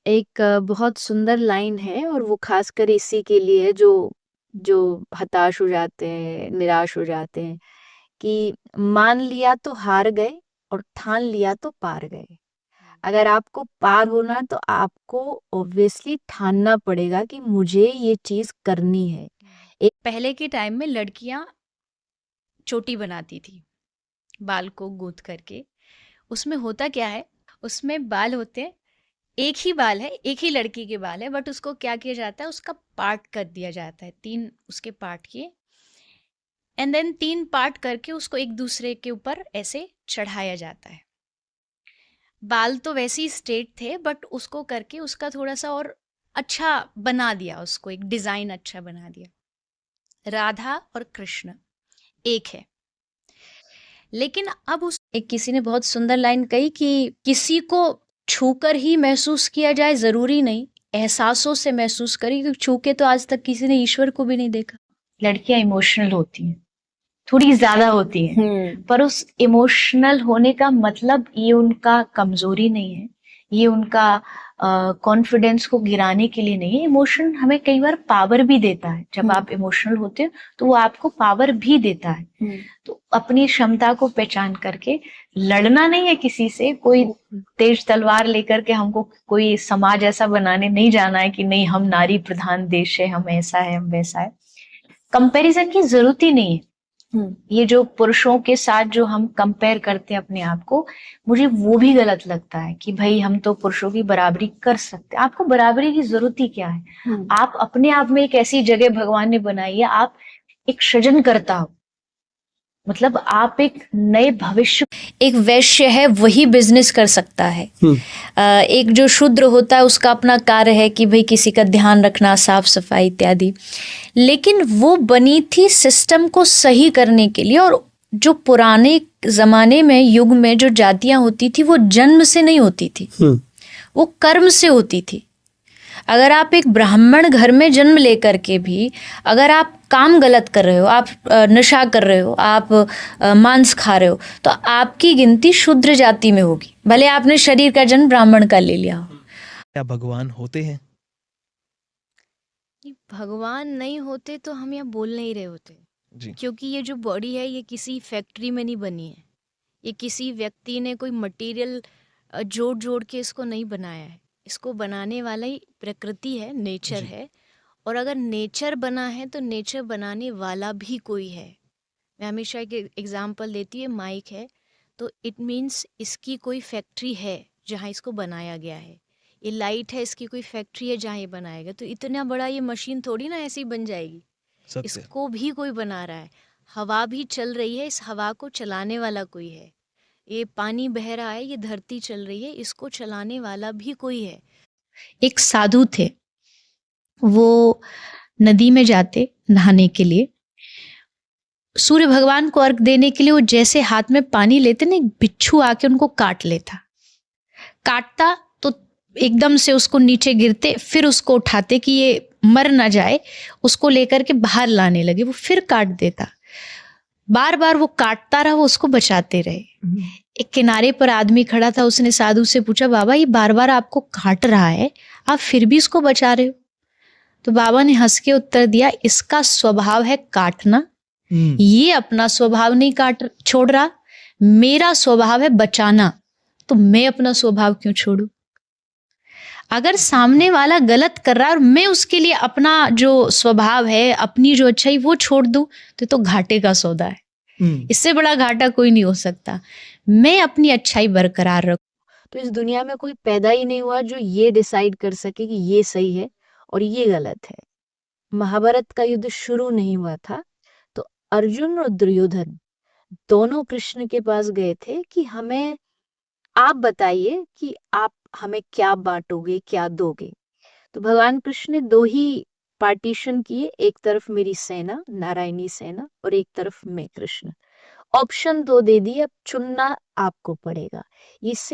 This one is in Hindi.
बहुत सुंदर लाइन है और वो खासकर इसी के लिए जो जो हताश हो जाते हैं, निराश हो जाते हैं कि मान लिया तो हार गए और ठान लिया तो पार गए। अगर आपको पार होना है तो आपको ऑब्वियसली ठानना पड़ेगा कि मुझे ये चीज़ करनी है। एक पहले के टाइम में लड़कियां चोटी बनाती थी बाल को गूंथ करके। उसमें होता क्या है, उसमें बाल होते हैं, एक ही बाल है, एक ही लड़की के बाल है, बट उसको क्या किया जाता है, उसका पार्ट कर दिया जाता है, तीन उसके पार्ट किए, एंड देन तीन पार्ट करके उसको एक दूसरे के ऊपर ऐसे चढ़ाया जाता है। बाल तो वैसे ही स्ट्रेट थे, बट उसको करके उसका थोड़ा सा और अच्छा बना दिया, उसको एक डिजाइन अच्छा बना दिया। राधा और कृष्ण एक है, लेकिन अब उस एक किसी ने बहुत सुंदर लाइन कही कि किसी को छूकर ही महसूस किया जाए जरूरी नहीं, एहसासों से महसूस करी, क्योंकि छू के तो आज तक किसी ने ईश्वर को भी नहीं देखा। लड़कियां इमोशनल होती हैं, थोड़ी ज्यादा होती हैं, पर उस इमोशनल होने का मतलब ये उनका कमजोरी नहीं है, ये उनका कॉन्फिडेंस को गिराने के लिए नहीं है। इमोशन हमें कई बार पावर भी देता है। जब आप इमोशनल होते हो तो वो आपको पावर भी देता है। तो अपनी क्षमता को पहचान करके लड़ना नहीं है किसी से, कोई तेज तलवार लेकर के हमको कोई समाज ऐसा बनाने नहीं जाना है कि नहीं हम नारी प्रधान देश है, हम ऐसा है, हम वैसा है। कंपैरिजन की जरूरत ही नहीं है। ये जो पुरुषों के साथ जो हम कंपेयर करते हैं अपने आप को, मुझे वो भी गलत लगता है कि भाई हम तो पुरुषों की बराबरी कर सकते हैं। आपको बराबरी की जरूरत ही क्या है? आप अपने आप में एक ऐसी जगह भगवान ने बनाई है, आप एक सृजन करता हो, मतलब आप एक नए भविष्य, एक वैश्य है वही बिजनेस कर सकता है। एक जो शूद्र होता है उसका अपना कार्य है कि भाई किसी का ध्यान रखना, साफ सफाई इत्यादि, लेकिन वो बनी थी सिस्टम को सही करने के लिए। और जो पुराने जमाने में, युग में जो जातियां होती थी वो जन्म से नहीं होती थी, वो कर्म से होती थी। अगर आप एक ब्राह्मण घर में जन्म लेकर के भी अगर आप काम गलत कर रहे हो, आप नशा कर रहे हो, आप मांस खा रहे हो, तो आपकी गिनती शूद्र जाति में होगी, भले आपने शरीर का जन्म ब्राह्मण का ले लिया हो। क्या भगवान होते हैं? भगवान नहीं होते तो हम यहाँ बोल नहीं रहे होते, जी। क्योंकि ये जो बॉडी है ये किसी फैक्ट्री में नहीं बनी है, ये किसी व्यक्ति ने कोई मटेरियल जोड़ जोड़ के इसको नहीं बनाया है। इसको बनाने वाला ही प्रकृति है, नेचर जी। है। और अगर नेचर बना है तो नेचर बनाने वाला भी कोई है। मैं हमेशा एक एग्जांपल देती है, माइक है तो इट मीन्स इसकी कोई फैक्ट्री है जहाँ इसको बनाया गया है। ये लाइट है, इसकी कोई फैक्ट्री है जहाँ ये बनाया गया। तो इतना बड़ा ये मशीन थोड़ी ना ऐसी बन जाएगी, सत्य। इसको भी कोई बना रहा है। हवा भी चल रही है, इस हवा को चलाने वाला कोई है। ये पानी बह रहा है, ये धरती चल रही है, इसको चलाने वाला भी कोई है। एक साधु थे, वो नदी में जाते नहाने के लिए, सूर्य भगवान को अर्घ देने के लिए वो जैसे हाथ में पानी लेते ना, एक बिच्छू आके उनको काट लेता, काटता तो एकदम से उसको नीचे गिरते, फिर उसको उठाते कि ये मर ना जाए, उसको लेकर के बाहर लाने लगे, वो फिर काट देता, बार बार वो काटता रहा, वो उसको बचाते रहे। एक किनारे पर आदमी खड़ा था, उसने साधु से पूछा, बाबा ये बार बार आपको काट रहा है, आप फिर भी इसको बचा रहे हो? तो बाबा ने हंस के उत्तर दिया, इसका स्वभाव है काटना, ये अपना स्वभाव नहीं काट छोड़ रहा, मेरा स्वभाव है बचाना, तो मैं अपना स्वभाव क्यों छोड़ू? अगर सामने वाला गलत कर रहा है और मैं उसके लिए अपना जो स्वभाव है, अपनी जो अच्छाई वो छोड़ दूं, तो घाटे का सौदा है। इससे बड़ा घाटा कोई नहीं हो सकता। मैं अपनी अच्छाई बरकरार रखूं। तो इस दुनिया में कोई पैदा ही नहीं हुआ जो ये डिसाइड कर सके कि ये सही है और ये गलत है। महाभारत का युद्ध शुरू नहीं हुआ था तो अर्जुन और दुर्योधन दोनों कृष्ण के पास गए थे कि हमें आप बताइए कि आप हमें क्या बांटोगे, क्या दोगे। तो भगवान कृष्ण ने दो ही पार्टीशन किए, एक तरफ मेरी सेना, नारायणी सेना, और एक तरफ मैं कृष्ण। ऑप्शन दो दे दिए, अब चुनना आपको पड़ेगा। इससे